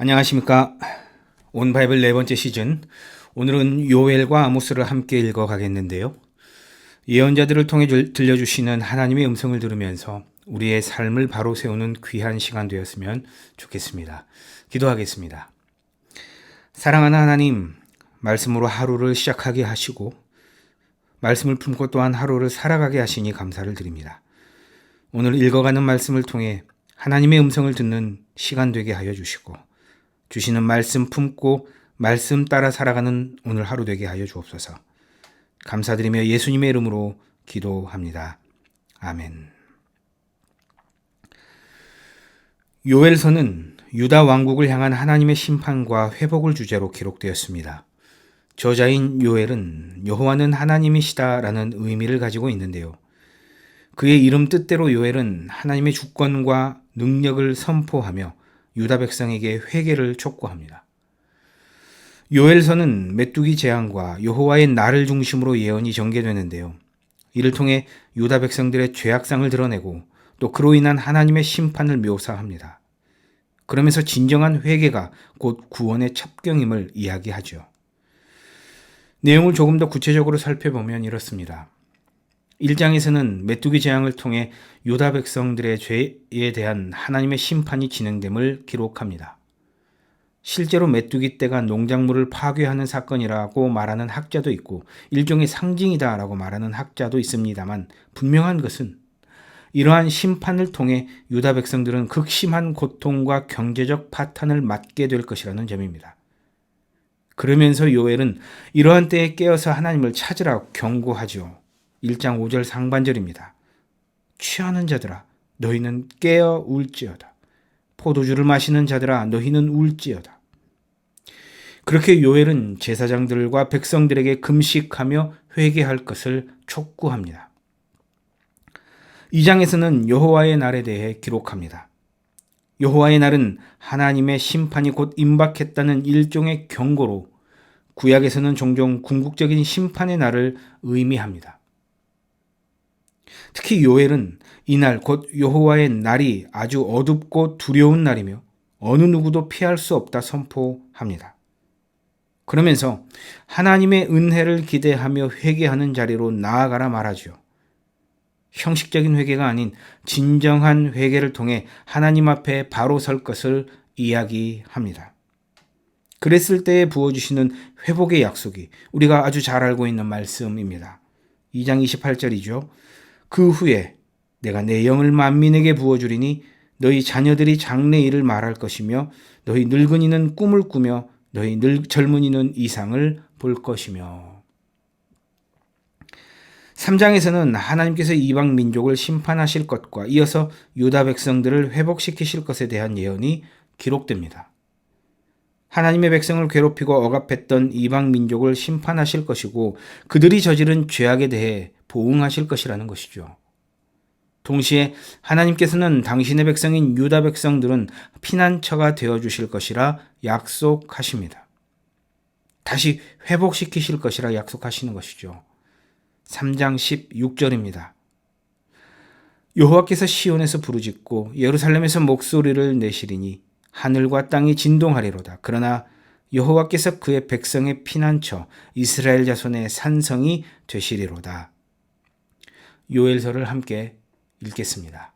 안녕하십니까. 온 바이블 네 번째 시즌. 오늘은 요엘과 아모스를 함께 읽어가겠는데요. 예언자들을 통해 들려주시는 하나님의 음성을 들으면서 우리의 삶을 바로 세우는 귀한 시간 되었으면 좋겠습니다. 기도하겠습니다. 사랑하는 하나님, 말씀으로 하루를 시작하게 하시고 말씀을 품고 또한 하루를 살아가게 하시니 감사를 드립니다. 오늘 읽어가는 말씀을 통해 하나님의 음성을 듣는 시간 되게 하여 주시고 주시는 말씀 품고 말씀 따라 살아가는 오늘 하루 되게 하여 주옵소서. 감사드리며 예수님의 이름으로 기도합니다. 아멘. 요엘서는 유다 왕국을 향한 하나님의 심판과 회복을 주제로 기록되었습니다. 저자인 요엘은 여호와는 하나님이시다라는 의미를 가지고 있는데요. 그의 이름 뜻대로 요엘은 하나님의 주권과 능력을 선포하며 유다 백성에게 회개를 촉구합니다. 요엘서는 메뚜기 재앙과 여호와의 날을 중심으로 예언이 전개되는데요. 이를 통해 유다 백성들의 죄악상을 드러내고 또 그로 인한 하나님의 심판을 묘사합니다. 그러면서 진정한 회개가 곧 구원의 첩경임을 이야기하죠. 내용을 조금 더 구체적으로 살펴보면 이렇습니다. 1장에서는 메뚜기 재앙을 통해 유다 백성들의 죄에 대한 하나님의 심판이 진행됨을 기록합니다. 실제로 메뚜기 떼가 농작물을 파괴하는 사건이라고 말하는 학자도 있고 일종의 상징이다라고 말하는 학자도 있습니다만 분명한 것은 이러한 심판을 통해 유다 백성들은 극심한 고통과 경제적 파탄을 맞게 될 것이라는 점입니다. 그러면서 요엘은 이러한 때에 깨어서 하나님을 찾으라고 경고하죠. 1장 5절 상반절입니다. 취하는 자들아 너희는 깨어 울지어다. 포도주를 마시는 자들아 너희는 울지어다. 그렇게 요엘은 제사장들과 백성들에게 금식하며 회개할 것을 촉구합니다. 2장에서는 여호와의 날에 대해 기록합니다. 여호와의 날은 하나님의 심판이 곧 임박했다는 일종의 경고로 구약에서는 종종 궁극적인 심판의 날을 의미합니다. 특히 요엘은 이날 곧 여호와의 날이 아주 어둡고 두려운 날이며 어느 누구도 피할 수 없다 선포합니다. 그러면서 하나님의 은혜를 기대하며 회개하는 자리로 나아가라 말하죠. 형식적인 회개가 아닌 진정한 회개를 통해 하나님 앞에 바로 설 것을 이야기합니다. 그랬을 때에 부어주시는 회복의 약속이 우리가 아주 잘 알고 있는 말씀입니다. 2장 28절이죠. 그 후에 내가 내 영을 만민에게 부어주리니 너희 자녀들이 장래 일을 말할 것이며 너희 늙은이는 꿈을 꾸며 너희 젊은이는 이상을 볼 것이며. 3장에서는 하나님께서 이방 민족을 심판하실 것과 이어서 유다 백성들을 회복시키실 것에 대한 예언이 기록됩니다. 하나님의 백성을 괴롭히고 억압했던 이방 민족을 심판하실 것이고 그들이 저지른 죄악에 대해 보응하실 것이라는 것이죠. 동시에 하나님께서는 당신의 백성인 유다 백성들은 피난처가 되어주실 것이라 약속하십니다. 다시 회복시키실 것이라 약속하시는 것이죠. 3장 16절입니다. 여호와께서 시온에서 부르짖고 예루살렘에서 목소리를 내시리니 하늘과 땅이 진동하리로다. 그러나 여호와께서 그의 백성의 피난처 이스라엘 자손의 산성이 되시리로다. 요엘서를 함께 읽겠습니다.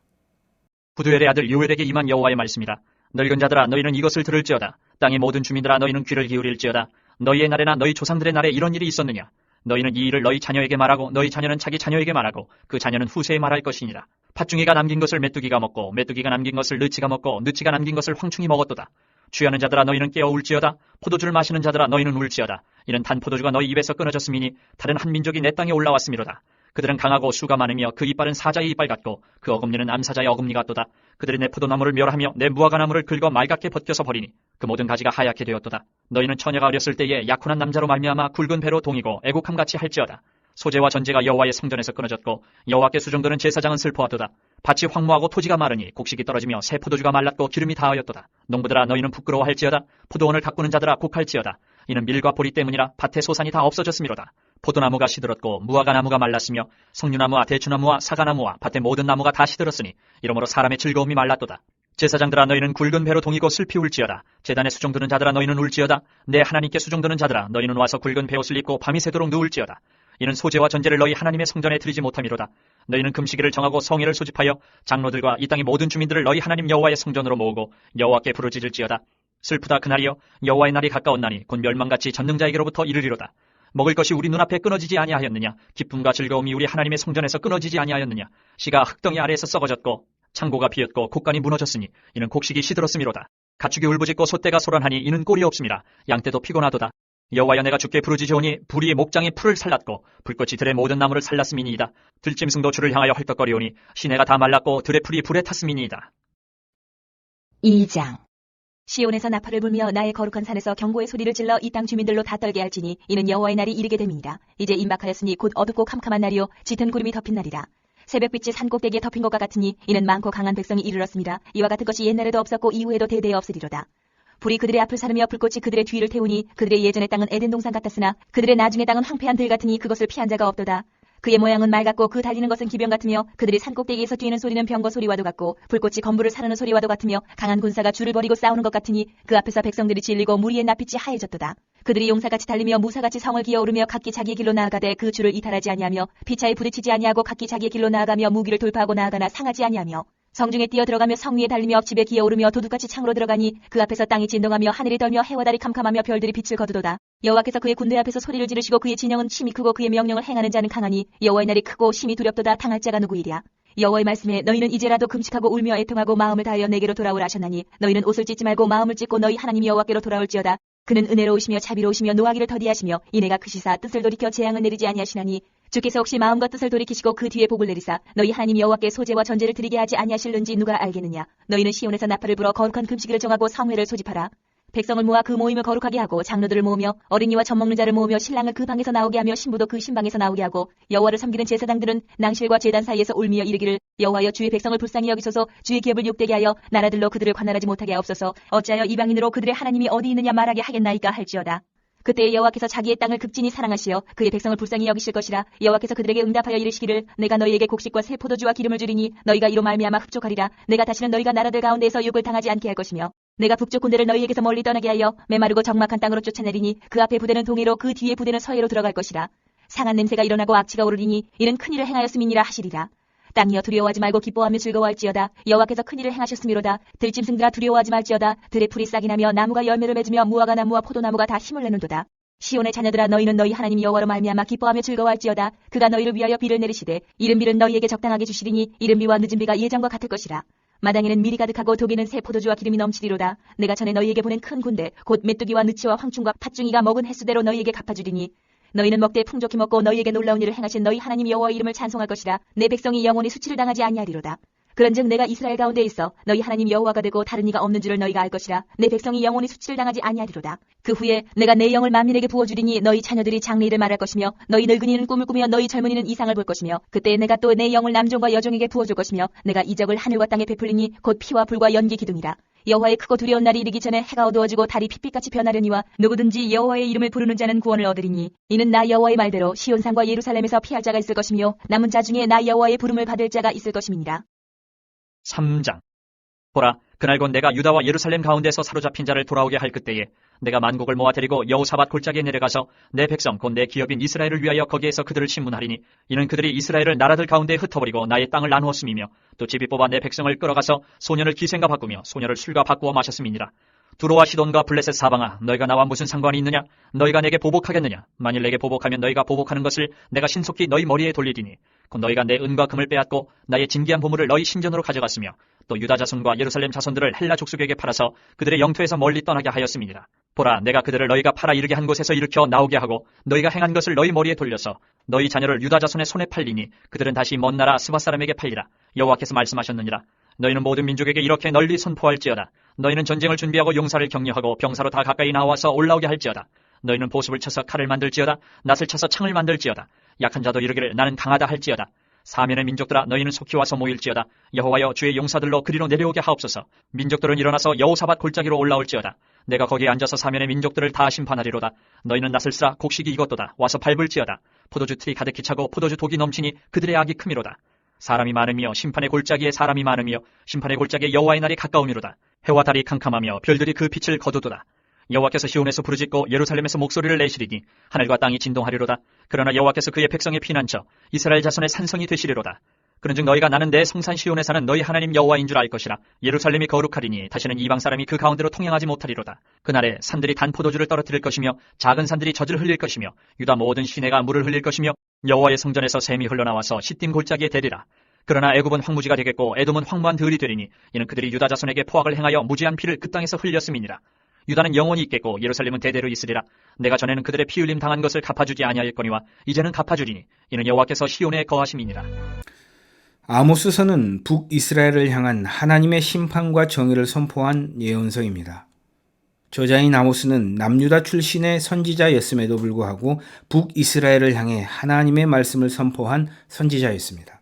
부두엘의 아들 요엘에게 임한 여호와의 말씀이라. 늙은 자들아 너희는 이것을 들을지어다. 땅의 모든 주민들아 너희는 귀를 기울일지어다. 너희의 날에나 너희 조상들의 날에 이런 일이 있었느냐. 너희는 이 일을 너희 자녀에게 말하고 너희 자녀는 자기 자녀에게 말하고 그 자녀는 후세에 말할 것이니라. 팥중이가 남긴 것을 메뚜기가 먹고 메뚜기가 남긴 것을 느치가 먹고 느치가 남긴 것을 황충이 먹었도다. 취하는 자들아 너희는 깨어 울지어다. 포도주를 마시는 자들아 너희는 울지어다. 이는 단 포도주가 너희 입에서 끊어졌음이니 다른 한 민족이 내 땅에 올라왔음이로다. 그들은 강하고 수가 많으며 그 이빨은 사자의 이빨 같고 그 어금니는 암사자의 어금니 같도다. 그들이 내 포도나무를 멸하며 내 무화과나무를 긁어 말갛게 벗겨서 버리니 그 모든 가지가 하얗게 되었도다. 너희는 처녀가 어렸을 때에 약혼한 남자로 말미암아 굵은 배로 동이고 애국함같이 할지어다. 소재와 전제가 여호와의 성전에서 끊어졌고 여호와께 수종드는 제사장은 슬퍼하도다. 밭이 황무하고 토지가 마르니 곡식이 떨어지며 새 포도주가 말랐고 기름이 다하였도다. 농부들아 너희는 부끄러워할지어다. 포도원을 가꾸는 자들아 곡할지어다. 이는 밀과 보리 때문이라 밭의 소산이 다 없어졌음이로다. 포도나무가 시들었고 무화과나무가 말랐으며 석류나무와 대추나무와 사과나무와 밭의 모든 나무가 다 시들었으니 이러므로 사람의 즐거움이 말랐도다. 제사장들아 너희는 굵은 배로 동이고 슬피 울지어다. 제단에 수종드는 자들아 너희는 울지어다. 내 하나님께 수종드는 자들아 너희는 와서 굵은 배옷을 입고 밤이 새도록 누울지어다. 이는 소제와 전제를 너희 하나님의 성전에 드리지 못함이로다. 너희는 금식일을 정하고 성회를 소집하여 장로들과 이 땅의 모든 주민들을 너희 하나님 여호와의 성전으로 모으고 여호와께 부르짖을지어다. 슬프다 그날이여, 여호와의 날이 가까웠나니 곧 멸망같이 전능자에게로부터 이르리로다. 먹을 것이 우리 눈앞에 끊어지지 아니하였느냐? 기쁨과 즐거움이 우리 하나님의 성전에서 끊어지지 아니하였느냐? 씨가 흙덩이 아래에서 썩어졌고 창고가 비었고 곡간이 무너졌으니 이는 곡식이 시들었음이로다. 가축이 울부짖고 소떼가 소란하니 이는 꼴이 없음이라. 양떼도 피곤하도다. 여호와여, 내가 주께 부르짖으오니 불이 목장의 풀을 살랐고 불꽃이 들의 모든 나무를 살랐음이니이다. 들짐승도 주를 향하여 헐떡거리오니 시내가 다 말랐고 들의 풀이 불에 탔음이니이다. 2장. 시온에서 나팔을 불며 나의 거룩한 산에서 경고의 소리를 질러 이 땅 주민들로 다 떨게 할지니 이는 여호와의 날이 이르게 됨이니라. 이제 임박하였으니 곧 어둡고 캄캄한 날이요 짙은 구름이 덮인 날이라. 새벽빛이 산 꼭대기에 덮인 것과 같으니 이는 많고 강한 백성이 이르렀습니다. 이와 같은 것이 옛날에도 없었고 이후에도 대대에 없으리로다. 불이 그들의 앞을 사르며 불꽃이 그들의 뒤를 태우니 그들의 예전의 땅은 에덴 동산 같았으나 그들의 나중의 땅은 황폐한 들 같으니 그것을 피한 자가 없도다. 그의 모양은 말 같고 그 달리는 것은 기병 같으며 그들이 산꼭대기에서 뛰는 소리는 병거 소리와도 같고 불꽃이 건물을 사르는 소리와도 같으며 강한 군사가 줄을 벌이고 싸우는 것 같으니 그 앞에서 백성들이 질리고 무리의 낯빛이 하얘졌도다. 그들이 용사같이 달리며 무사같이 성을 기어오르며 각기 자기의 길로 나아가되 그 줄을 이탈하지 아니하며 피차에 부딪히지 아니하고 각기 자기의 길로 나아가며 무기를 돌파하고 나아가나 상하지 아니하며 성중에 뛰어들어가며 성 위에 달리며 집에 기어오르며 도둑같이 창으로 들어가니 그 앞에서 땅이 진동하며 하늘이 떨며 해와 달이 캄캄하며 별들이 빛을 거두도다. 여호와께서 그의 군대 앞에서 소리를 지르시고 그의 진영은 심히 크고 그의 명령을 행하는 자는 강하니 여호와의 날이 크고 심히 두렵도다. 당할 자가 누구이랴. 여호와의 말씀에 너희는 이제라도 금식하고 울며 애통하고 마음을 다하여 내게로 돌아오라 하셨나니 너희는 옷을 찢지 말고 마음을 찢고 너희 하나님 여호와께로 돌아올지어다. 그는 은혜로우시며 자비로우시며 노하기를 더디하시며 이내가 크시사 뜻을 돌이켜 재앙을 내리지 아니하시나니 주께서 혹시 마음과 뜻을 돌이키시고 그 뒤에 복을 내리사 너희 하나님 여호와께 소제와 전제를 드리게 하지 아니하실는지 누가 알겠느냐. 너희는 시온에서 나팔을 불어 거룩한 금식일을 정하고 성회를 소집하라. 백성을 모아 그 모임을 거룩하게 하고 장로들을 모으며 어린이와 젖먹는 자를 모으며 신랑을 그 방에서 나오게 하며 신부도 그 신방에서 나오게 하고 여호와를 섬기는 제사장들은 낭실과 제단 사이에서 울미어 이르기를 여호와여, 주의 백성을 불쌍히 여기소서. 주의 기업을 욕되게 하여 나라들로 그들을 관할하지 못하게 하옵소서. 어찌하여 이방인으로 그들의 하나님이 어디 있느냐 말하게 하겠나이까 할지어다. 그때 여호와께서 자기의 땅을 극진히 사랑하시어 그의 백성을 불쌍히 여기실 것이라. 여호와께서 그들에게 응답하여 이르시기를 내가 너희에게 곡식과 새 포도주와 기름을 주리니 너희가 이로 말미암아 흡족하리라. 내가 다시는 너희가 나라들 가운데에서 욕을 당하지 않게 할 것이며 내가 북쪽 군대를 너희에게서 멀리 떠나게 하여 메마르고 적막한 땅으로 쫓아내리니 그 앞에 부대는 동해로 그 뒤에 부대는 서해로 들어갈 것이라. 상한 냄새가 일어나고 악취가 오르리니 이는 큰일을 행하였음이니라 하시리라. 땅이여, 두려워하지 말고 기뻐하며 즐거워할지어다. 여호와께서 큰일을 행하셨음이로다. 들짐승들아, 두려워하지 말지어다. 들의 풀이 싹이 나며 나무가 열매를 맺으며 무화과 나무와 포도나무가 다 힘을 내는도다. 시온의 자녀들아, 너희는 너희 하나님 여호와로 말미암아 기뻐하며 즐거워할지어다. 그가 너희를 위하여 비를 내리시되 이른 비는 너희에게 적당하게 주시리니 이른 비와 늦은 비가 예전과 같을 것이라. 마당에는 밀이 가득하고 독에는 새 포도주와 기름이 넘치리로다. 내가 전에 너희에게 보낸 큰 군대 곧 메뚜기와 느치와 황충과 팥중이가 먹은 횟수대로 너희에게 갚아주리니 너희는 먹되 풍족히 먹고 너희에게 놀라운 일을 행하신 너희 하나님 여호와의 이름을 찬송할 것이라. 내 백성이 영원히 수치를 당하지 아니하리로다. 그런즉 내가 이스라엘 가운데 있어 너희 하나님 여호와가 되고 다른 이가 없는 줄을 너희가 알 것이라. 내 백성이 영원히 수치를 당하지 아니하리로다. 그 후에 내가 내 영을 만민에게 부어주리니 너희 자녀들이 장래일을 말할 것이며 너희 늙은이는 꿈을 꾸며 너희 젊은이는 이상을 볼 것이며 그때 내가 또 내 영을 남종과 여종에게 부어줄 것이며 내가 이적을 하늘과 땅에 베풀리니 곧 피와 불과 연기 기둥이라. 여호와의 크고 두려운 날이 이르기 전에 해가 어두워지고 달이 핏빛같이 변하려니와 누구든지 여호와의 이름을 부르는 자는 구원을 얻으리니 이는 나 여호와의 말대로 시온산과 예루살렘에서 피할 자가 있을 것이며 남은 자 중에 나 여호와의 부름을 받을 자가 있을 것임이니라. 3장. 보라, 그날 곧 내가 유다와 예루살렘 가운데서 사로잡힌 자를 돌아오게 할 그때에 내가 만국을 모아 데리고 여호사밧 골짜기에 내려가서 내 백성 곧 내 기업인 이스라엘을 위하여 거기에서 그들을 신문하리니 이는 그들이 이스라엘을 나라들 가운데 흩어버리고 나의 땅을 나누었음이며 또 집이 뽑아 내 백성을 끌어가서 소년을 기생과 바꾸며 소녀를 술과 바꾸어 마셨음이니라. 두로와 시돈과 블레셋 사방아, 너희가 나와 무슨 상관이 있느냐? 너희가 내게 보복하겠느냐? 만일 내게 보복하면 너희가 보복하는 것을 내가 신속히 너희 머리에 돌리리니 곧 너희가 내 은과 금을 빼앗고 나의 진귀한 보물을 너희 신전으로 가져갔으며 또 유다 자손과 예루살렘 자손들을 헬라 족속에게 팔아서 그들의 영토에서 멀리 떠나게 하였음이니라. 보라, 내가 그들을 너희가 팔아 이르게 한 곳에서 일으켜 나오게 하고 너희가 행한 것을 너희 머리에 돌려서 너희 자녀를 유다 자손의 손에 팔리니 그들은 다시 먼 나라 스바 사람에게 팔리라. 여호와께서 말씀하셨느니라. 너희는 모든 민족에게 이렇게 널리 선포할지어다. 너희는 전쟁을 준비하고 용사를 격려하고 병사로 다 가까이 나와서 올라오게 할지어다. 너희는 보습을 쳐서 칼을 만들지어다. 낫을 쳐서 창을 만들지어다. 약한 자도 이르기를 나는 강하다 할지어다. 사면의 민족들아, 너희는 속히 와서 모일지어다. 여호와여, 주의 용사들로 그리로 내려오게 하옵소서. 민족들은 일어나서 여호사밧 골짜기로 올라올지어다. 내가 거기에 앉아서 사면의 민족들을 다 심판하리로다. 너희는 낫을 쓰라. 곡식이 익었도다. 와서 밟을지어다. 포도주 틀이 가득히 차고 포도주 독이 넘치니 그들의 악이 크미로다. 사람이 많으며 심판의 골짜기에 사람이 많으며 심판의 골짜기에 여호와의 날이 가까우미로다. 해와 달이 캄캄하며 별들이 그 빛을 거두도다. 여호와께서 시온에서 부르짖고 예루살렘에서 목소리를 내시리니 하늘과 땅이 진동하리로다. 그러나 여호와께서 그의 백성의 피난처 이스라엘 자손의 산성이 되시리로다. 그런즉 너희가 나는 내 성산 시온에 사는 너희 하나님 여호와인 줄 알 것이라. 예루살렘이 거룩하리니 다시는 이방 사람이 그 가운데로 통행하지 못하리로다. 그날에 산들이 단 포도주를 떨어뜨릴 것이며 작은 산들이 젖을 흘릴 것이며 유다 모든 시내가 물을 흘릴 것이며 여호와의 성전에서 샘이 흘러나와서 시딤 골짜기에 대리라. 그러나 애굽은 황무지가 되겠고 에돔은 황무한 들이 되리니 이는 그들이 유다 자손에게 포악을 행하여 무지한 피를 그 땅에서 흘렸음이니라. 유다는 영원히 있겠고 예루살렘은 대대로 있으리라. 내가 전에는 그들의 피 흘림 당한 것을 갚아주지 아니하였거니와 이제는 갚아주리니 이는 여호와께서 시온에 거하심이니라. 아모스서는 북이스라엘을 향한 하나님의 심판과 정의를 선포한 예언서입니다. 저자인 아모스는 남유다 출신의 선지자였음에도 불구하고 북이스라엘을 향해 하나님의 말씀을 선포한 선지자였습니다.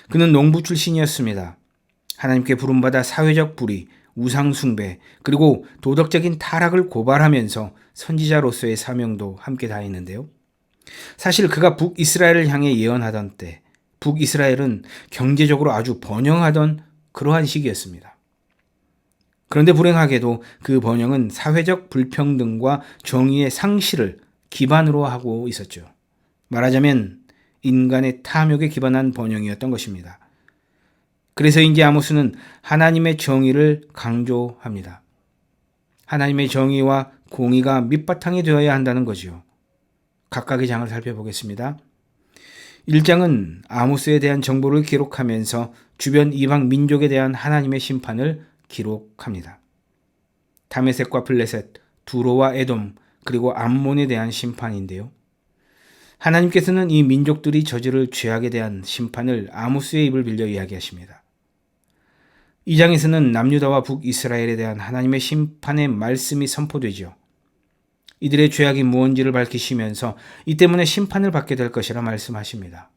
그는 농부 출신이었습니다. 하나님께 부름받아 사회적 불의, 우상 숭배, 그리고 도덕적인 타락을 고발하면서 선지자로서의 사명도 함께 다했는데요. 사실 그가 북이스라엘을 향해 예언하던 때 북이스라엘은 경제적으로 아주 번영하던 그러한 시기였습니다. 그런데 불행하게도 그 번영은 사회적 불평등과 정의의 상실을 기반으로 하고 있었죠. 말하자면 인간의 탐욕에 기반한 번영이었던 것입니다. 그래서인지 아모스는 하나님의 정의를 강조합니다. 하나님의 정의와 공의가 밑바탕이 되어야 한다는 거지요. 각각의 장을 살펴보겠습니다. 1장은 아모스에 대한 정보를 기록하면서 주변 이방 민족에 대한 하나님의 심판을 기록합니다. 다메섹과 블레셋, 두로와 에돔, 그리고 암몬에 대한 심판인데요. 하나님께서는 이 민족들이 저지를 죄악에 대한 심판을 아모스의 입을 빌려 이야기하십니다. 2장에서는 남유다와 북이스라엘에 대한 하나님의 심판의 말씀이 선포되죠. 이들의 죄악이 무언지를 밝히시면서 이 때문에 심판을 받게 될 것이라 말씀하십니다.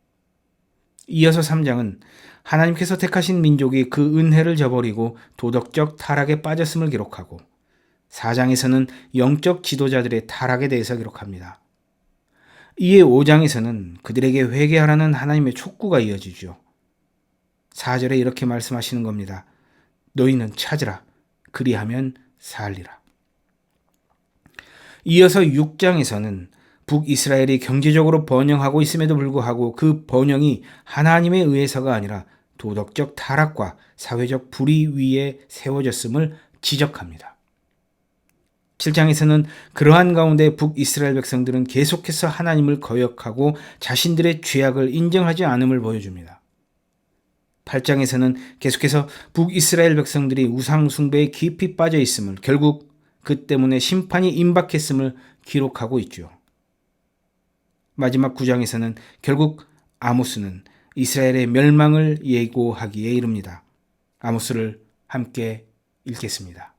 이어서 3장은 하나님께서 택하신 민족이 그 은혜를 저버리고 도덕적 타락에 빠졌음을 기록하고 4장에서는 영적 지도자들의 타락에 대해서 기록합니다. 이에 5장에서는 그들에게 회개하라는 하나님의 촉구가 이어지죠. 4절에 이렇게 말씀하시는 겁니다. 너희는 찾으라. 그리하면 살리라. 이어서 6장에서는 북이스라엘이 경제적으로 번영하고 있음에도 불구하고 그 번영이 하나님에 의해서가 아니라 도덕적 타락과 사회적 불의 위에 세워졌음을 지적합니다. 7장에서는 그러한 가운데 북이스라엘 백성들은 계속해서 하나님을 거역하고 자신들의 죄악을 인정하지 않음을 보여줍니다. 8장에서는 계속해서 북이스라엘 백성들이 우상 숭배에 깊이 빠져 있음을, 결국 그 때문에 심판이 임박했음을 기록하고 있죠. 마지막 9장에서는 결국 아모스는 이스라엘의 멸망을 예고하기에 이릅니다. 아모스를 함께 읽겠습니다.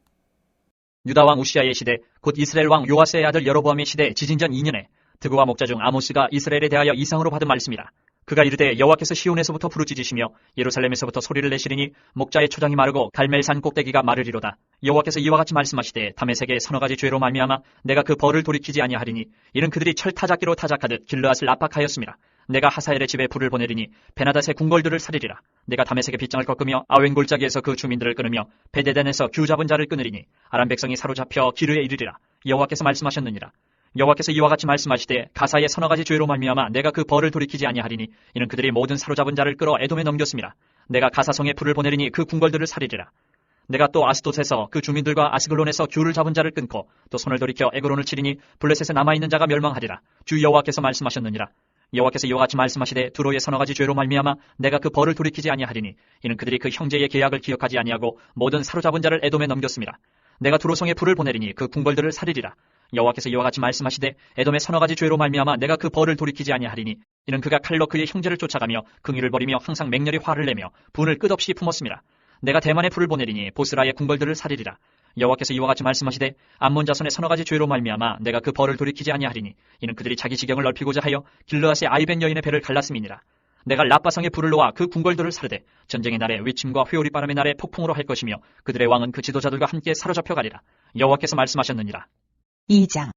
유다 왕 우시아의 시대, 곧 이스라엘 왕 요아스의 아들 여로보암의 시대 지진전 2년에 드그와 목자 중 아모스가 이스라엘에 대하여 이상으로 받은 말씀이라. 그가 이르되 여호와께서 시온에서부터 부르짖으시며 예루살렘에서부터 소리를 내시리니 목자의 초장이 마르고 갈멜산 꼭대기가 마르리로다. 여호와께서 이와 같이 말씀하시되 다메섹의 서너 가지 죄로 말미암아 내가 그 벌을 돌이키지 아니하리니 이는 그들이 철 타작기로 타작하듯 길르앗을 압박하였습니다. 내가 하사엘의 집에 불을 보내리니 베나닷의 궁궐들을 살리리라. 내가 다메섹의 빗장을 꺾으며 아웬 골짜기에서 그 주민들을 끊으며 베데덴에서 규 잡은 자를 끊으리니 아람 백성이 사로잡혀 기르에 이르리라. 여호와께서 말씀하셨느니라. 여호와께서 이와 같이 말씀하시되 가사의 서너 가지 죄로 말미암아 내가 그 벌을 돌이키지 아니하리니 이는 그들이 모든 사로잡은 자를 끌어 에돔에 넘겼습니다. 내가 가사성에 불을 보내리니 그 궁궐들을 살리리라. 내가 또 아스돗에서 그 주민들과 아스글론에서 규를 잡은 자를 끊고 또 손을 돌이켜 에그론을 치리니 블레셋에 남아있는 자가 멸망하리라. 주 여호와께서 말씀하셨느니라. 여호와께서 이와 같이 말씀하시되 두로의 서너 가지 죄로 말미암아 내가 그 벌을 돌이키지 아니하리니 이는 그들이 그 형제의 계약을 기억하지 아니하고 모든 사로잡은 자를 에돔에 넘겼습니다. 내가 두로성에 불을 보내리니 그 궁궐들을 살리리라. 여호와께서 이와 같이 말씀하시되 에돔의 서너 가지 죄로 말미암아 내가 그 벌을 돌이키지 아니하리니 이는 그가 칼로 그의 형제를 쫓아가며 긍휼을 버리며 항상 맹렬히 화를 내며 분을 끝없이 품었습니다. 내가 대만에 불을 보내리니 보스라의 궁궐들을 살리리라. 여호와께서 이와 같이 말씀하시되 암몬 자손의 서너 가지 죄로 말미암아 내가 그 벌을 돌이키지 아니하리니 이는 그들이 자기 지경을 넓히고자 하여 길르앗의 아이벤 여인의 배를 갈랐음이니라. 내가 라빠성에 불을 놓아 그 궁궐들을 사르되 전쟁의 날에 외침과 회오리 바람의 날에 폭풍으로 할 것이며 그들의 왕은 그 지도자들과 함께 사로잡혀 가리라. 여호와께서 말씀하셨느니라. 2장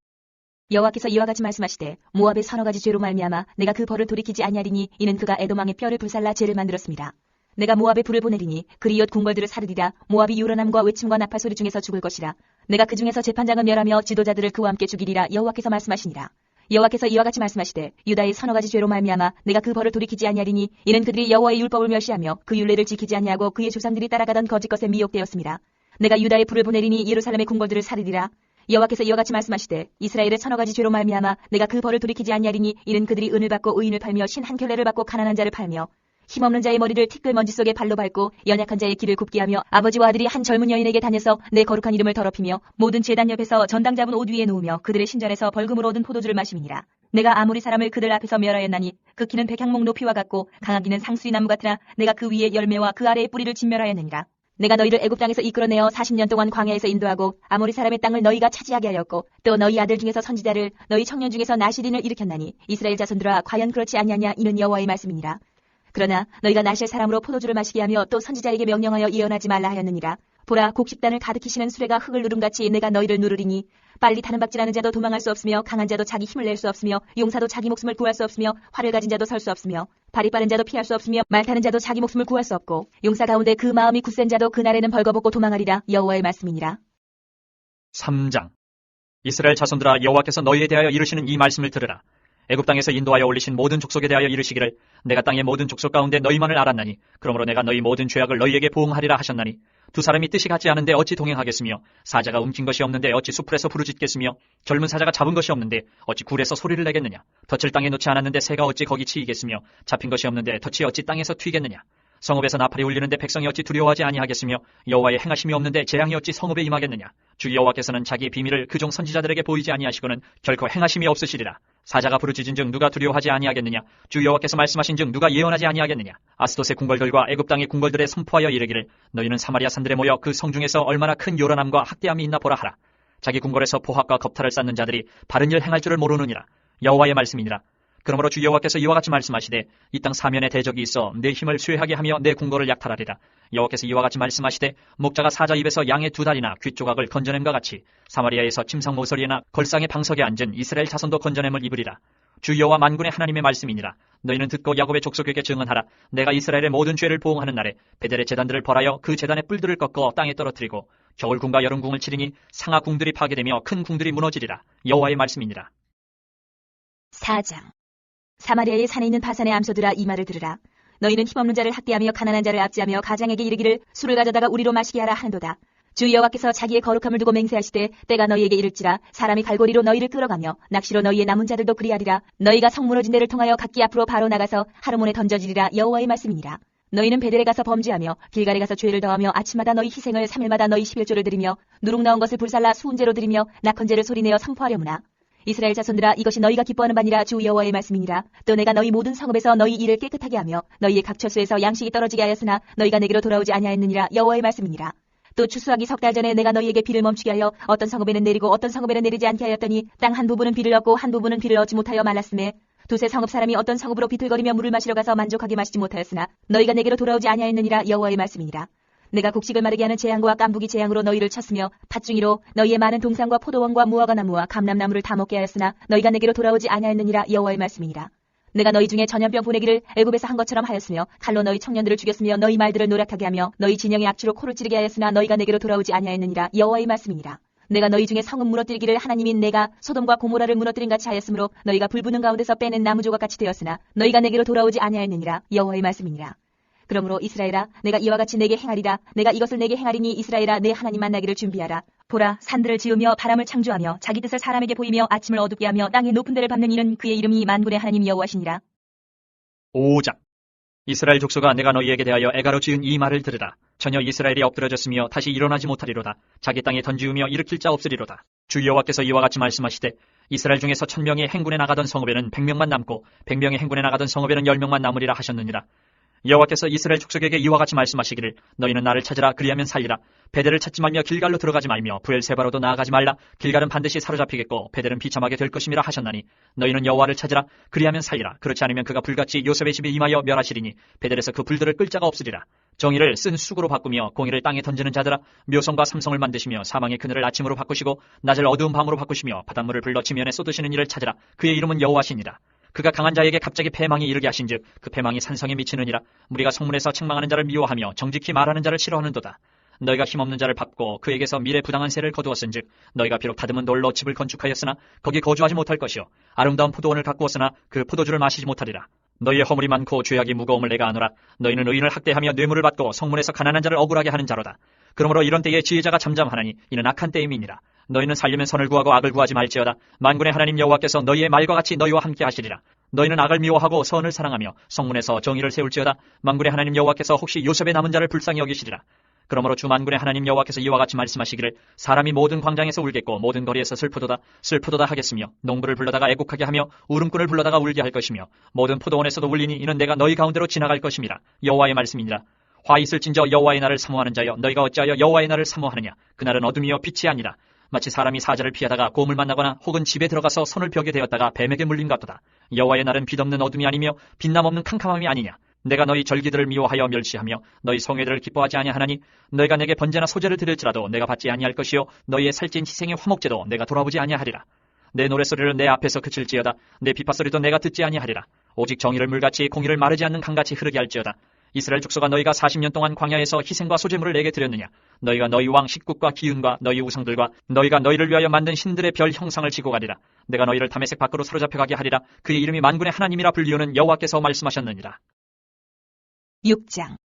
여호와께서 이와 같이 말씀하시되 모압의 서너 가지 죄로 말미암아 내가 그 벌을 돌이키지 아니하리니 이는 그가 에돔 왕의 뼈를 불살라 죄를 만들었습니다. 내가 모압에 불을 보내리니 그리엇 궁궐들을 사르리라. 모압이 요란함과 외침과 나팔 소리 중에서 죽을 것이라. 내가 그 중에서 재판장을 멸하며 지도자들을 그와 함께 죽이리라. 여호와께서 말씀하시니라. 여호와께서 이와 같이 말씀하시되 유다의 서너 가지 죄로 말미암아 내가 그 벌을 돌이키지 아니하리니 이는 그들이 여호와의 율법을 멸시하며 그 율례를 지키지 아니하고 그의 조상들이 따라가던 거짓 것에 미혹되었습니다. 내가 유다의 불을 보내리니 예루살렘의 궁궐들을 사르리라. 여호와께서 이와 같이 말씀하시되 이스라엘의 서너 가지 죄로 말미암아 내가 그 벌을 돌이키지 아니하리니 이는 그들이 은을 받고 의인을 팔며 신 한 켤레를 받고 가난한 자를 팔며 힘없는 자의 머리를 티끌 먼지 속에 발로 밟고 연약한 자의 길을 굽게 하며 아버지와 아들이 한 젊은 여인에게 다녀서 내 거룩한 이름을 더럽히며 모든 제단 옆에서 전당 잡은 옷 위에 놓으며 그들의 신전에서 벌금으로 얻은 포도주를 마심이니라. 내가 아무리 사람을 그들 앞에서 멸하였나니 그 키는 백향목 높이와 같고 강하기는 상수리 나무 같으나 내가 그 위에 열매와 그 아래의 뿌리를 진멸하였느니라. 내가 너희를 애굽 땅에서 이끌어내어 40년 동안 광야에서 인도하고 아모리 사람의 땅을 너희가 차지하게 하였고 또 너희 아들 중에서 선지자를 너희 청년 중에서 나실인을 일으켰나니 이스라엘 자손들아 과연 그렇지 아니하냐. 이는 여호와의 말씀이니라. 그러나 너희가 나실 사람으로 포도주를 마시게 하며 또 선지자에게 명령하여 예언하지 말라 하였느니라. 보라 곡식단을 가득히시는 수레가 흙을 누름같이 내가 너희를 누르리니 빨리 타는 박질하는 자도 도망할 수 없으며 강한 자도 자기 힘을 낼 수 없으며 용사도 자기 목숨을 구할 수 없으며 활을 가진 자도 설 수 없으며 발이 빠른 자도 피할 수 없으며 말 타는 자도 자기 목숨을 구할 수 없고 용사 가운데 그 마음이 굳센 자도 그날에는 벌거벗고 도망하리라. 여호와의 말씀이니라. 3장. 이스라엘 자손들아 여호와께서 너희에 대하여 이르시는 이 말씀을 들으라. 애굽 땅에서 인도하여 올리신 모든 족속에 대하여 이르시기를 내가 땅의 모든 족속 가운데 너희만을 알았나니 그러므로 내가 너희 모든 죄악을 너희에게 보응하리라 하셨나니 두 사람이 뜻이 같지 않은데 어찌 동행하겠으며 사자가 움킨 것이 없는데 어찌 수풀에서 부르짖겠으며 젊은 사자가 잡은 것이 없는데 어찌 굴에서 소리를 내겠느냐. 덫을 땅에 놓지 않았는데 새가 어찌 거기 치이겠으며 잡힌 것이 없는데 덫이 어찌 땅에서 튀겠느냐. 성읍에서 나팔이 울리는데 백성이 어찌 두려워하지 아니하겠으며 여호와의 행하심이 없는데 재앙이 어찌 성읍에 임하겠느냐. 주 여호와께서는 자기의 비밀을 그종 선지자들에게 보이지 아니하시고는 결코 행하심이 없으시리라. 사자가 부르짖은즉 누가 두려워하지 아니하겠느냐. 주 여호와께서 말씀하신즉 누가 예언하지 아니하겠느냐. 아스돗의 궁궐들과 애굽 땅의 궁궐들에 선포하여 이르기를 너희는 사마리아 산들에 모여 그 성중에서 얼마나 큰 요란함과 학대함이 있나 보라 하라. 자기 궁궐에서 포학과 겁탈을 쌓는 자들이 바른 일 행할 줄을 모르느니라. 여호와의 말씀이니라. 그러므로 주 여호와께서 이와 같이 말씀하시되 이 땅 사면에 대적이 있어 내 힘을 쇠하게 하며 내 궁궐을 약탈하리라. 여호와께서 이와 같이 말씀하시되 목자가 사자 입에서 양의 두 다리나 귀 조각을 건져냄과 같이 사마리아에서 침상 모서리에나 걸상의 방석에 앉은 이스라엘 자손도 건져냄을 입으리라. 주 여호와 만군의 하나님의 말씀이니라. 너희는 듣고 야곱의 족속에게 증언하라. 내가 이스라엘의 모든 죄를 보응하는 날에 베델의 제단들을 벌하여 그 제단의 뿔들을 꺾어 땅에 떨어뜨리고 겨울궁과 여름궁을 치리니 상하 궁들이 파괴되며 큰 궁들이 무너지리라. 여호와의 말씀이니라. 4장. 사마리아의 산에 있는 바산의 암소들아 이 말을 들으라. 너희는 힘없는 자를 학대하며 가난한 자를 압제하며 가장에게 이르기를 술을 가져다가 우리로 마시게 하라 하는도다. 주 여호와께서 자기의 거룩함을 두고 맹세하시되 때가 너희에게 이를지라. 사람이 갈고리로 너희를 끌어가며 낚시로 너희의 남은 자들도 그리하리라. 너희가 성 무너진 데를 통하여 각기 앞으로 바로 나가서 하르몬에 던져지리라. 여호와의 말씀이니라. 너희는 베델에 가서 범죄하며 길갈에 가서 죄를 더하며 아침마다 너희 희생을 3일마다 너희 11조를 드리며 누룩 나온 것을 불살라 수은제로 드리며 낙헌제를 소리내어 선포하려무나. 이스라엘 자손들아 이것이 너희가 기뻐하는 바니라. 주 여호와의 말씀이니라. 또 내가 너희 모든 성읍에서 너희 일을 깨끗하게 하며 너희의 각 처소에서 양식이 떨어지게 하였으나 너희가 내게로 돌아오지 아니하였느니라. 여호와의 말씀이니라. 또 추수하기 석 달 전에 내가 너희에게 비를 멈추게 하여 어떤 성읍에는 내리고 어떤 성읍에는 내리지 않게 하였더니 땅 한 부분은 비를 얻고 한 부분은 비를 얻지 못하여 말랐음에 두세 성읍 사람이 어떤 성읍으로 비틀거리며 물을 마시러 가서 만족하게 마시지 못하였으나 너희가 내게로 돌아오지 아니하였느니라. 여호와의 말씀이니라. 내가 곡식을 마르게 하는 재앙과 깐부기 재앙으로 너희를 쳤으며 팥중이로 너희의 많은 동산과 포도원과 무화과나무와 감람나무를 다 먹게 하였으나 너희가 내게로 돌아오지 아니하였느니라. 여호와의 말씀이니라. 내가 너희 중에 전염병 보내기를 애굽에서 한 것처럼 하였으며 칼로 너희 청년들을 죽였으며 너희 말들을 노랗게 하며 너희 진영의 악취로 코를 찌르게 하였으나 너희가 내게로 돌아오지 아니하였느니라. 여호와의 말씀이니라. 내가 너희 중에 성읍 무너뜨리기를 하나님인 내가 소돔과 고모라를 무너뜨린 같이 하였으므로 너희가 불부는 가운데서 빼낸 나무 조각같이 되었으나 너희가 내게로 돌아오지 아니하였느니라. 여호와의 말씀이니라. 그러므로 이스라엘아 내가 이와 같이 내게 행하리라. 내가 이것을 내게 행하리니 이스라엘아 내 하나님 만나기를 준비하라. 보라 산들을 지으며 바람을 창조하며 자기 뜻을 사람에게 보이며 아침을 어둡게 하며 땅의 높은 데를 밟는 이는 그의 이름이 만군의 하나님 여호와시니라. 5장. 이스라엘 족속아 내가 너희에게 대하여 애가로 지은 이 말을 들으라. 전혀 이스라엘이 엎드러졌으며 다시 일어나지 못하리로다. 자기 땅에 던지우며 일으킬 자 없으리로다. 주 여호와께서 이와 같이 말씀하시되 이스라엘 중에서 1000명이 행군에 나가던 성읍에는 100명만 남고 100명이 행군에 나가던 성읍에는 10명만 남으리라 하셨느니라. 여호와께서 이스라엘 족속에게 이와 같이 말씀하시기를 너희는 나를 찾으라 그리하면 살리라. 베델을 찾지 말며 길갈로 들어가지 말며 부엘세바로도 나아가지 말라. 길갈은 반드시 사로잡히겠고 베델은 비참하게 될 것임이라 하셨나니 너희는 여호와를 찾으라 그리하면 살리라. 그렇지 않으면 그가 불같이 요셉의 집에 임하여 멸하시리니 베델에서 그 불들을 끌 자가 없으리라. 정의를 쓴 쑥으로 바꾸며 공의를 땅에 던지는 자들아, 묘성과 삼성을 만드시며 사망의 그늘을 아침으로 바꾸시고 낮을 어두운 밤으로 바꾸시며 바닷물을 불러 지면에 쏟으시는 이를 찾으라. 그의 이름은 여호와시니라. 그가 강한 자에게 갑자기 패망이 이르게 하신즉 그 패망이 산성에 미치느니라. 무리가 성문에서 책망하는 자를 미워하며 정직히 말하는 자를 싫어하는도다. 너희가 힘없는 자를 밟고 그에게서 미래 부당한 세를 거두었은즉 너희가 비록 다듬은 돌로 집을 건축하였으나 거기 거주하지 못할 것이요 아름다운 포도원을 가꾸었으나 그 포도주를 마시지 못하리라. 너희의 허물이 많고 죄악이 무거움을 내가 아노라. 너희는 의인을 학대하며 뇌물을 받고 성문에서 가난한 자를 억울하게 하는 자로다. 그러므로 이런 때에 지혜자가 잠잠하나니 이는 악한 때임이니라. 너희는 살려면 선을 구하고 악을 구하지 말지어다. 만군의 하나님 여호와께서 너희의 말과 같이 너희와 함께 하시리라. 너희는 악을 미워하고 선을 사랑하며 성문에서 정의를 세울지어다. 만군의 하나님 여호와께서 혹시 요셉의 남은 자를 불쌍히 여기시리라. 그러므로 주 만군의 하나님 여호와께서 이와 같이 말씀하시기를 사람이 모든 광장에서 울겠고 모든 거리에서 슬프도다 슬프도다 하겠으며 농부를 불러다가 애곡하게 하며 울음꾼을 불러다가 울게 할 것이며 모든 포도원에서도 울리니 이는 내가 너희 가운데로 지나갈 것임이라. 여호와의 말씀이니라. 화 있을진저 여호와의 날을 사모하는 자여 너희가 어찌하여 여호와의 날을 사모하느냐. 그날은 어둠이요 빛이 아니라 마치 사람이 사자를 피하다가 곰을 만나거나 혹은 집에 들어가서 손을 벽에 대었다가 뱀에게 물린 같도다. 여호와의 날은 빛없는 어둠이 아니며 빛남 없는 캄캄함이 아니냐. 내가 너희 절기들을 미워하여 멸시하며 너희 성회들을 기뻐하지 아니하나니 너희가 내게 번제나 소제를 드릴지라도 내가 받지 아니할 것이요 너희의 살찐 희생의 화목제도 내가 돌아보지 아니하리라. 내 노랫소리를 내 앞에서 그칠지어다. 내 비파소리도 내가 듣지 아니하리라. 오직 정의를 물같이 공의를 마르지 않는 강같이 흐르게 할지어다. 이스라엘 족속아 너희가 40년 동안 광야에서 희생과 소제물을 내게 드렸느냐. 너희가 너희 왕 식국과 기운과 너희 우상들과 너희가 너희를 위하여 만든 신들의 별 형상을 지고 가리라. 내가 너희를 다메섹 밖으로 사로잡혀가게 하리라. 그의 이름이 만군의 하나님이라 불리우는 여호와께서 말씀하셨느니라. 6장.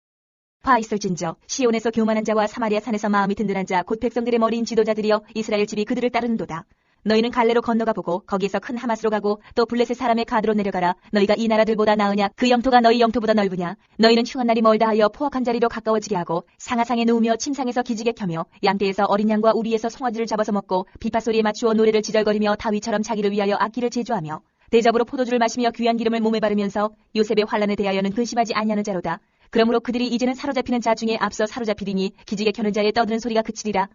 화 있을진저 시온에서 교만한 자와 사마리아 산에서 마음이 든든한 자 곧 백성들의 머리인 지도자들이여 이스라엘 집이 그들을 따르는도다. 너희는 갈레로 건너가 보고 거기에서 큰 하마스로 가고 또 블레셋 사람의 가드로 내려가라. 너희가 이 나라들보다 나으냐. 그 영토가 너희 영토보다 넓으냐. 너희는 흉한 날이 멀다 하여 포악한 자리로 가까워지게 하고 상하상에 누우며 침상에서 기지개 켜며 양떼에서 어린 양과 우리에서 송아지를 잡아서 먹고 비파소리에 맞추어 노래를 지절거리며 다윗처럼 자기를 위하여 악기를 제조하며 대접으로 포도주를 마시며 귀한 기름을 몸에 바르면서 요셉의 환난에 대하여는 근심하지 아니하는 자로다. 그러므로 그들이 이제는 사로잡히는 자 중에 앞서 사로잡히리니 기지개 켜는 자의 떠드는 소리가 그치리라.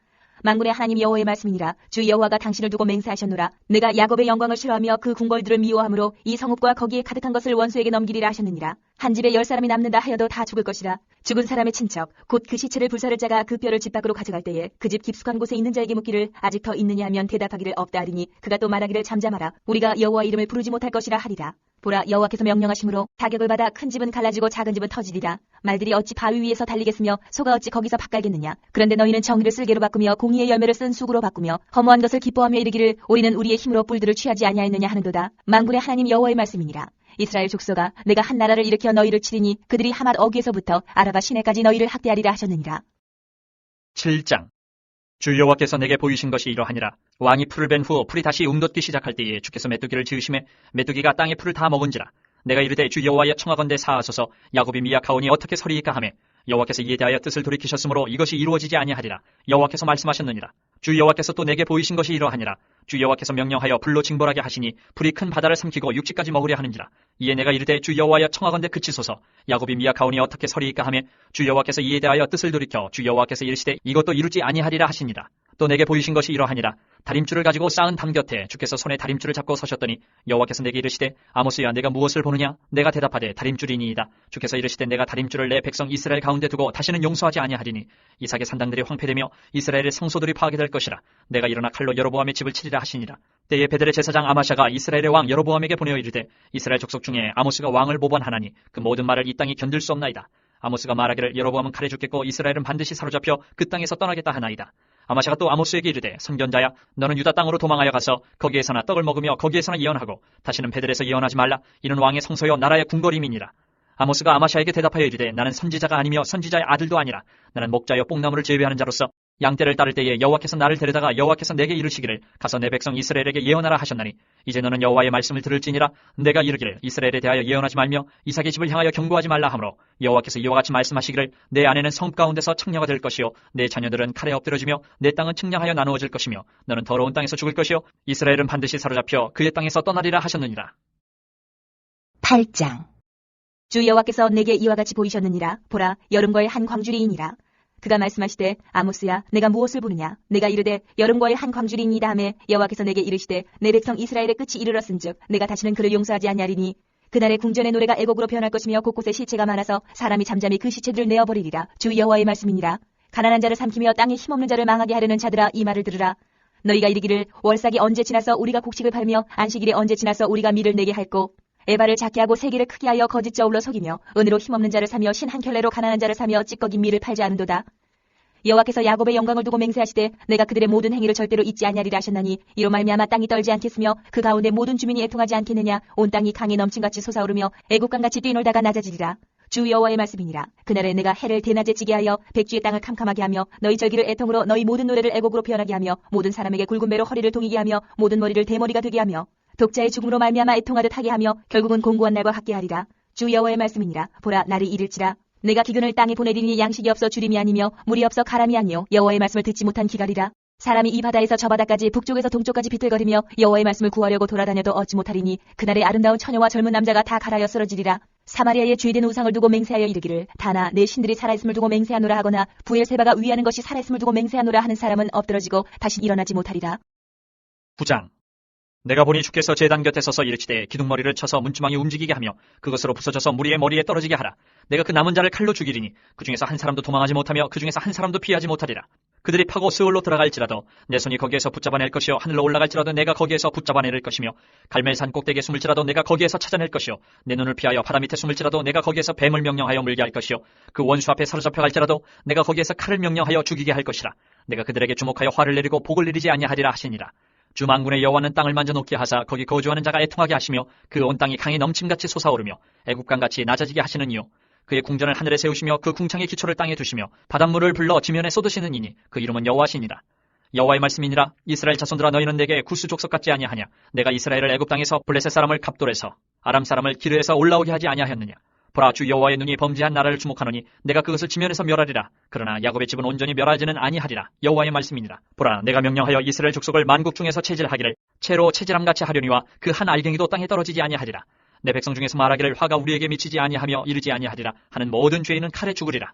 만군의 하나님 여호와의 말씀이니라. 주 여호와가 당신을 두고 맹세하셨노라. 내가 야곱의 영광을 싫어하며 그 궁궐들을 미워하므로 이 성읍과 거기에 가득한 것을 원수에게 넘기리라 하셨느니라. 한 집에 10사람이 남는다 하여도 다 죽을 것이라. 죽은 사람의 친척 곧 그 시체를 불사를 자가 그 뼈를 집 밖으로 가져갈 때에 그 집 깊숙한 곳에 있는 자에게 묻기를 아직 더 있느냐 하면 대답하기를 없다 하리니 그가 또 말하기를 잠잠하라. 우리가 여호와 이름을 부르지 못할 것이라 하리라. 보라 여호와께서 명령하심으로 타격을 받아 큰 집은 갈라지고 작은 집은 터지리라. 말들이 어찌 바위 위에서 달리겠으며 소가 어찌 거기서 밭갈겠느냐. 그런데 너희는 정의를 쓸개로 바꾸며 공의의 열매를 쓴 쑥으로 바꾸며 허무한 것을 기뻐하며 이르기를 우리는 우리의 힘으로 뿔들을 취하지 아니하였느냐 하는도다. 만군의 하나님 여호와의 말씀이니라. 이스라엘 족속아 내가 한 나라를 일으켜 너희를 치리니 그들이 하맛 어귀에서부터 아라바 시내까지 너희를 학대하리라 하셨느니라. 7장. 주 여호와께서 내게 보이신 것이 이러하니라. 왕이 풀을 벤 후 풀이 다시 움돋기 시작할 때에 주께서 메뚜기를 지으심에 메뚜기가 땅의 풀을 다 먹은지라. 내가 이르되 주 여호와여 청하건대 사하소서. 야곱이 미약하오니 어떻게 서리이까 하매 여호와께서 이에 대하여 뜻을 돌이키셨으므로 이것이 이루어지지 아니하리라. 여호와께서 말씀하셨느니라. 주 여호와께서 또 내게 보이신 것이 이러하니라. 주 여호와께서 명령하여 불로 징벌하게 하시니 불이 큰 바다를 삼키고 육지까지 먹으려 하는지라. 이에 내가 이르되 주 여호와여 청하건대 그치소서. 야곱이 미약하오니 어떻게 서리이까 하매 주 여호와께서 이에 대하여 뜻을 돌이켜 주 여호와께서 이르시되 이것도 이루지 아니하리라 하시니라. 또 내게 보이신 것이 이러하니라. 다림줄을 가지고 쌓은 담 곁에 주께서 손에 다림줄을 잡고 서셨더니 여호와께서 내게 이르시되 아모스야 내가 무엇을 보느냐. 내가 대답하되 다림줄이니이다. 주께서 이르시되 내가 다림줄을 내 백성 이스라엘 가운데 두고 다시는 용서하지 아니하리니 이삭의 산당들이 황폐되며 이스라엘의 성소들이 파괴될 것이라. 내가 일어나 칼로 여로보암의 집을 치리라 하시니라. 때에 베델의 제사장 아마샤가 이스라엘의 왕 여로보암에게 보내어 이르되 이스라엘 족속 중에 아모스가 왕을 모반하나니 그 모든 말을 이 땅이 견딜 수 없나이다. 아모스가 말하기를 여로보암은 칼에 죽겠고 이스라엘은 반드시 사로잡혀 그 땅에서 떠나겠다 하나이다. 아마샤가 또 아모스에게 이르되 선견자야 너는 유다 땅으로 도망하여 가서 거기에서나 떡을 먹으며 거기에서나 예언하고 다시는 베델에서 예언하지 말라. 이는 왕의 성소여 나라의 궁궐임이니라. 아모스가 아마샤에게 대답하여 이르되 나는 선지자가 아니며 선지자의 아들도 아니라 나는 목자여 뽕나무를 제외하는 자로서 양떼를 따를 때에 여호와께서 나를 데려다가 여호와께서 내게 이르시기를 가서 내 백성 이스라엘에게 예언하라 하셨나니 이제 너는 여호와의 말씀을 들을지니라. 내가 이르기를 이스라엘에 대하여 예언하지 말며 이삭의 집을 향하여 경고하지 말라 하므로 여호와께서 이와 같이 말씀하시기를 내 아내는 성읍 가운데서 청녀가 될 것이요 내 자녀들은 칼에 엎드려지며 내 땅은 측량하여 나누어질 것이며 너는 더러운 땅에서 죽을 것이요 이스라엘은 반드시 사로잡혀 그의 땅에서 떠나리라 하셨느니라. 8장. 주 여호와께서 내게 이와 같이 보이셨느니라. 보라, 여름거의 한 광주리이니라. 그가 말씀하시되, 아모스야, 내가 무엇을 보느냐? 내가 이르되 여름거의 한 광주리이니이다 하매, 여호와께서 내게 이르시되, 내 백성 이스라엘의 끝이 이르렀은즉 내가 다시는 그를 용서하지 아니하리니 그날의 궁전의 노래가 애곡으로 변할 것이며 곳곳에 시체가 많아서 사람이 잠잠히 그 시체들을 내어버리리라. 주 여호와의 말씀이니라. 가난한 자를 삼키며 땅에 힘없는 자를 망하게 하려는 자들아, 이 말을 들으라. 너희가 이르기를, 월삭이 언제 지나서 우리가 곡식을 팔며 안식일이 언제 지나서 우리가 밀을 내게 할꼬. 에바를 작게 하고 세기를 크게 하여 거짓 저울로 속이며 은으로 힘없는 자를 사며 신 한 켤레로 가난한 자를 사며 찌꺼긴 밀을 팔지 않은도다. 여호와께서 야곱의 영광을 두고 맹세하시되 내가 그들의 모든 행위를 절대로 잊지 아니하리라 하셨나니, 이로 말미암아 땅이 떨지 않겠으며 그 가운데 모든 주민이 애통하지 않겠느냐. 온 땅이 강이 넘침같이 솟아오르며 애국강같이 뛰놀다가 낮아지리라. 주 여호와의 말씀이니라. 그날에 내가 해를 대낮에 지게 하여 백주의 땅을 캄캄하게 하며 너희 절기를 애통으로 너희 모든 노래를 애곡으로 변하게 하며 모든 사람에게 굵은 배로 허리를 동이게 하며 모든 머리를 대머리가 되게 하며 독자의 죽음으로 말미암아 애통하듯 하게 하며 결국은 공고한 날과 같게 하리라. 주 여호와의 말씀이니라. 보라, 날이 이를지라. 내가 기근을 땅에 보내리니 양식이 없어 주림이 아니며 물이 없어 가람이 아니요 여호와의 말씀을 듣지 못한 기갈이라. 사람이 이 바다에서 저 바다까지 북쪽에서 동쪽까지 비틀거리며 여호와의 말씀을 구하려고 돌아다녀도 얻지 못하리니 그날에 아름다운 처녀와 젊은 남자가 다 갈아여 쓰러지리라. 사마리아에 죄된 우상을 두고 맹세하여 이르기를, 다나 내 신들이 살아있음을 두고 맹세하노라 하거나 부엘세바가 위하는 것이 살아있음을 두고 맹세하노라 하는 사람은 엎드러지고 다시 일어나지 못하리라. 9장. 내가 보니 주께서 제단 곁에 서서 이르시되 기둥머리를 쳐서 문지방이 움직이게 하며 그것으로 부서져서 무리의 머리에 떨어지게 하라. 내가 그 남은 자를 칼로 죽이리니 그 중에서 한 사람도 도망하지 못하며 그 중에서 한 사람도 피하지 못하리라. 그들이 파고 스올로 들어갈지라도 내 손이 거기에서 붙잡아낼 것이요 하늘로 올라갈지라도 내가 거기에서 붙잡아낼 것이며 갈멜산 꼭대기에 숨을지라도 내가 거기에서 찾아낼 것이요 내 눈을 피하여 바다 밑에 숨을지라도 내가 거기에서 뱀을 명령하여 물게 할 것이요 그 원수 앞에 사로잡혀 갈지라도 내가 거기에서 칼을 명령하여 죽이게 할 것이라. 내가 그들에게 주목하여 화를 내리고 복을 내리지 아니하리라 하시니라. 주 만군의 여호와는 땅을 만져 놓게 하사 거기 거주하는 자가 애통하게 하시며 그 온 땅이 강이 넘침같이 솟아오르며 애국강같이 낮아지게 하시는 이요 그의 궁전을 하늘에 세우시며 그 궁창의 기초를 땅에 두시며 바닷물을 불러 지면에 쏟으시는 이니 그 이름은 여호와시니라. 여호와의 말씀이니라. 이스라엘 자손들아, 너희는 내게 구스 족속 같지 아니하냐? 내가 이스라엘을 애굽 땅에서 블레셋 사람을 갑돌에서 아람 사람을 기르에서 올라오게 하지 아니하였느냐? 보라, 주 여호와의 눈이 범죄한 나라를 주목하노니 내가 그것을 지면에서 멸하리라. 그러나 야곱의 집은 온전히 멸하지는 아니하리라. 여호와의 말씀이니라. 보라, 내가 명령하여 이스라엘 족속을 만국 중에서 체질하기를 채로 체질함같이 하려니와 그 한 알갱이도 땅에 떨어지지 아니하리라. 내 백성 중에서 말하기를 화가 우리에게 미치지 아니하며 이르지 아니하리라 하는 모든 죄인은 칼에 죽으리라.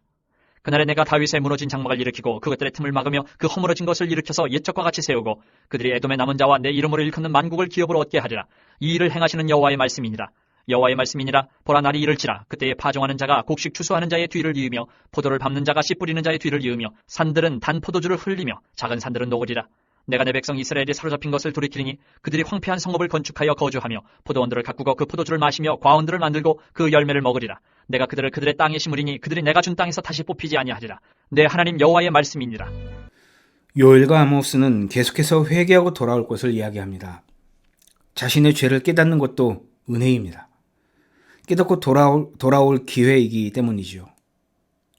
그날에 내가 다윗의 무너진 장막을 일으키고 그것들의 틈을 막으며 그 허물어진 것을 일으켜서 옛적과 같이 세우고 그들이 에돔의 남은 자와 내 이름으로 일컫는 만국을 기업으로 얻게 하리라. 이 일을 행하시는 여호와의 말씀이니라. 여호와의 말씀이니라. 보라, 날이 이를지라. 그때에 파종하는 자가 곡식 추수하는 자의 뒤를 이으며 포도를 밟는 자가 씨 뿌리는 자의 뒤를 이으며 산들은 단 포도주를 흘리며 작은 산들은 녹으리라. 내가 내 백성 이스라엘이 사로잡힌 것을 돌이키리니 그들이 황폐한 성읍을 건축하여 거주하며 포도원들을 가꾸고 그 포도주를 마시며 과원들을 만들고 그 열매를 먹으리라. 내가 그들을 그들의 땅에 심으리니 그들이 내가 준 땅에서 다시 뽑히지 아니하리라. 내 하나님 여호와의 말씀이니라. 요엘과 아모스는 계속해서 회개하고 돌아올 것을 이야기합니다. 자신의 죄를 깨닫는 것도 은혜입니다. 깨닫고 돌아올 기회이기 때문이지요.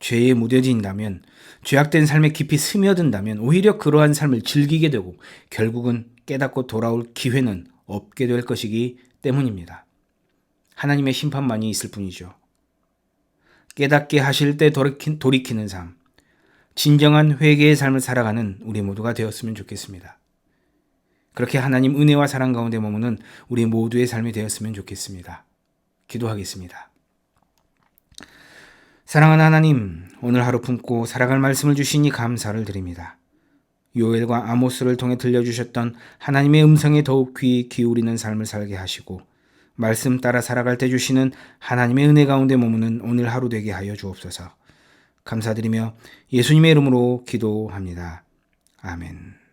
죄에 무뎌진다면, 죄악된 삶에 깊이 스며든다면 오히려 그러한 삶을 즐기게 되고 결국은 깨닫고 돌아올 기회는 없게 될 것이기 때문입니다. 하나님의 심판만이 있을 뿐이죠. 깨닫게 하실 때 돌이키는 삶, 진정한 회개의 삶을 살아가는 우리 모두가 되었으면 좋겠습니다. 그렇게 하나님 은혜와 사랑 가운데 머무는 우리 모두의 삶이 되었으면 좋겠습니다. 기도하겠습니다. 사랑하는 하나님, 오늘 하루 품고 살아갈 말씀을 주시니 감사를 드립니다. 요엘과 아모스를 통해 들려주셨던 하나님의 음성에 더욱 귀 기울이는 삶을 살게 하시고 말씀 따라 살아갈 때 주시는 하나님의 은혜 가운데 머무는 오늘 하루 되게 하여 주옵소서. 감사드리며 예수님의 이름으로 기도합니다. 아멘.